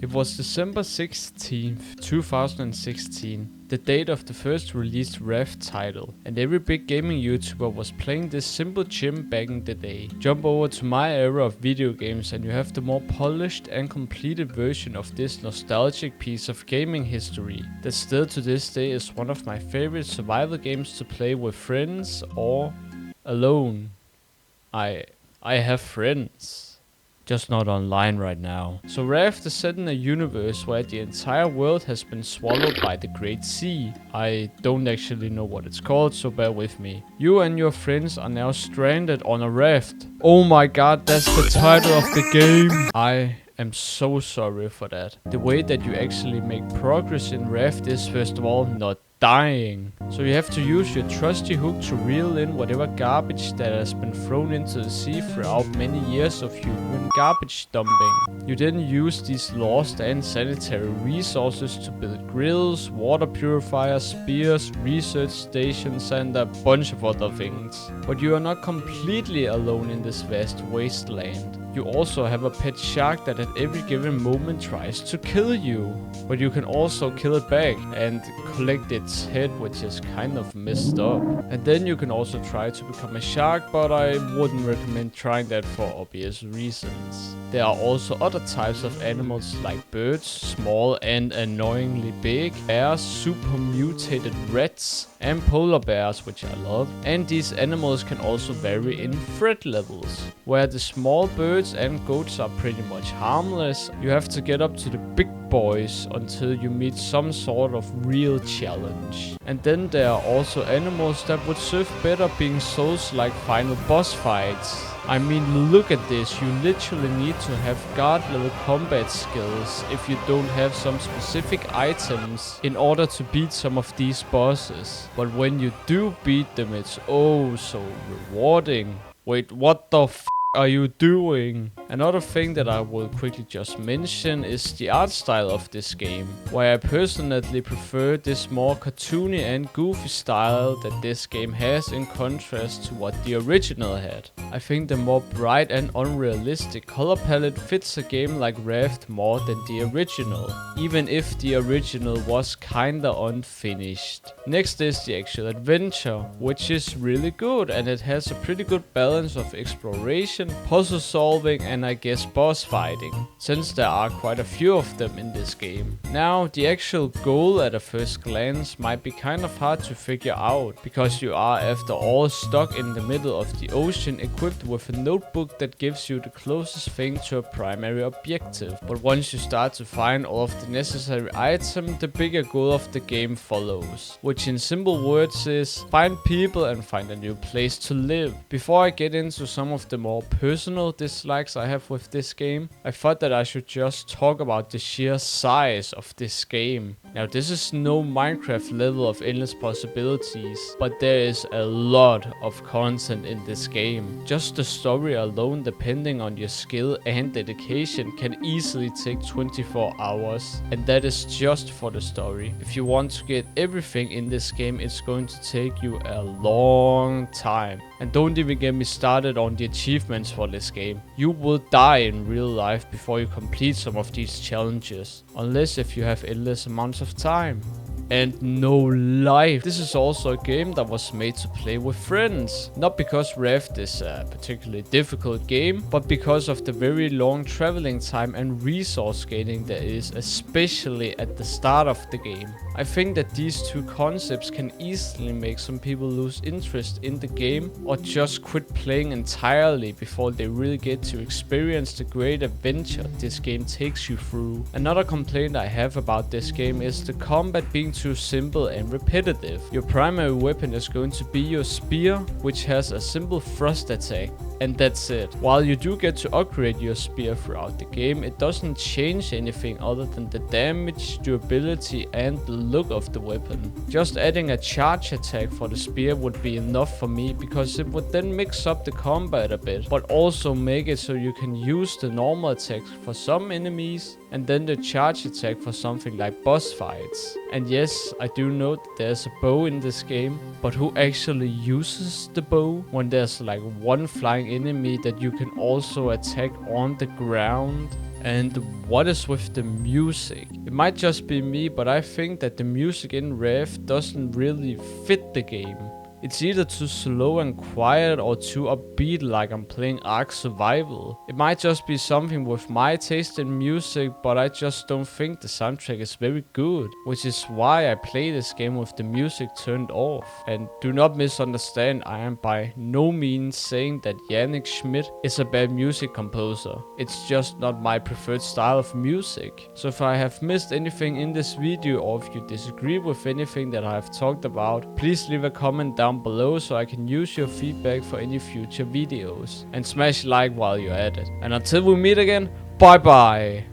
It was December 16th, 2016, the date of the first released raft title, and every big gaming YouTuber was playing this simple gym back in the day. Jump over to my era of video games and you have the more polished and completed version of this nostalgic piece of gaming history that still to this day is one of my favorite survival games to play with friends or alone. I have friends. Just not online right now. So Raft is set in a universe where the entire world has been swallowed by the Great Sea. I don't actually know what it's called, so bear with me. You and your friends are now stranded on a raft. Oh my god, that's the title of the game. I am so sorry for that. The way that you actually make progress in Raft is first of all not dying. So you have to use your trusty hook to reel in whatever garbage that has been thrown into the sea throughout many years of human garbage dumping. You then use these lost and sanitary resources to build grills, water purifiers, spears, research stations and a bunch of other things. But you are not completely alone in this vast wasteland. You also have a pet shark that at every given moment tries to kill you. But you can also kill it back and collect its head, which is kind of messed up. And then you can also try to become a shark, but I wouldn't recommend trying that for obvious reasons. There are also other types of animals like birds, small and annoyingly big, bears, super mutated rats, and polar bears, which I love. And these animals can also vary in threat levels. Where the small birds and goats are pretty much harmless, you have to get up to the big boys until you meet some sort of real challenge. And then there are also animals that would serve better being souls like final boss fights. I mean, look at this, you literally need to have god level combat skills if you don't have some specific items in order to beat some of these bosses. But when you do beat them, it's oh so rewarding. Wait, what the f are you doing? Another thing that I will quickly just mention is the art style of this game, where I personally prefer this more cartoony and goofy style that this game has in contrast to what the original had. I think the more bright and unrealistic color palette fits a game like Raft more than the original, even if the original was kinda unfinished. Next is the actual adventure, which is really good and it has a pretty good balance of exploration, puzzle solving and I guess boss fighting, since there are quite a few of them in this game. Now, the actual goal at a first glance might be kind of hard to figure out, because you are after all stuck in the middle of the ocean equipped with a notebook that gives you the closest thing to a primary objective. But once you start to find all of the necessary items, the bigger goal of the game follows, which in simple words is find people and find a new place to live. Before I get into some of the more personal dislikes I have with this game, I thought that I should just talk about the sheer size of this game. Now, this is no Minecraft level of endless possibilities, but there is a lot of content in this game. Just the story alone, depending on your skill and dedication, can easily take 24 hours, and that is just for the story. If you want to get everything in this game, it's going to take you a long time. And don't even get me started on the achievements for this game. You will die in real life before you complete some of these challenges, unless if you have endless amounts of time. And no life. This is also a game that was made to play with friends. Not because Raft is a particularly difficult game, but because of the very long traveling time and resource gaining there is, especially at the start of the game. I think that these two concepts can easily make some people lose interest in the game or just quit playing entirely before they really get to experience the great adventure this game takes you through. Another complaint I have about this game is the combat being too simple and repetitive. Your primary weapon is going to be your spear, which has a simple thrust attack, and that's it. While you do get to upgrade your spear throughout the game, it doesn't change anything other than the damage, durability and the look of the weapon. Just adding a charge attack for the spear would be enough for me, because it would then mix up the combat a bit, but also make it so you can use the normal attacks for some enemies and then the charge attack for something like boss fights. And yes, I do know that there's a bow in this game, but who actually uses the bow when there's like one flying enemy that you can also attack on the ground? And what is with the music? It might just be me, but I think that the music in Raft doesn't really fit the game. It's either too slow and quiet or too upbeat like I'm playing Ark Survival. It might just be something with my taste in music, but I just don't think the soundtrack is very good. Which is why I play this game with the music turned off. And do not misunderstand, I am by no means saying that Yannick Schmidt is a bad music composer. It's just not my preferred style of music. So if I have missed anything in this video, or if you disagree with anything that I have talked about, please leave a comment down below so I can use your feedback for any future videos. And smash like while you're at it. And until we meet again, bye bye!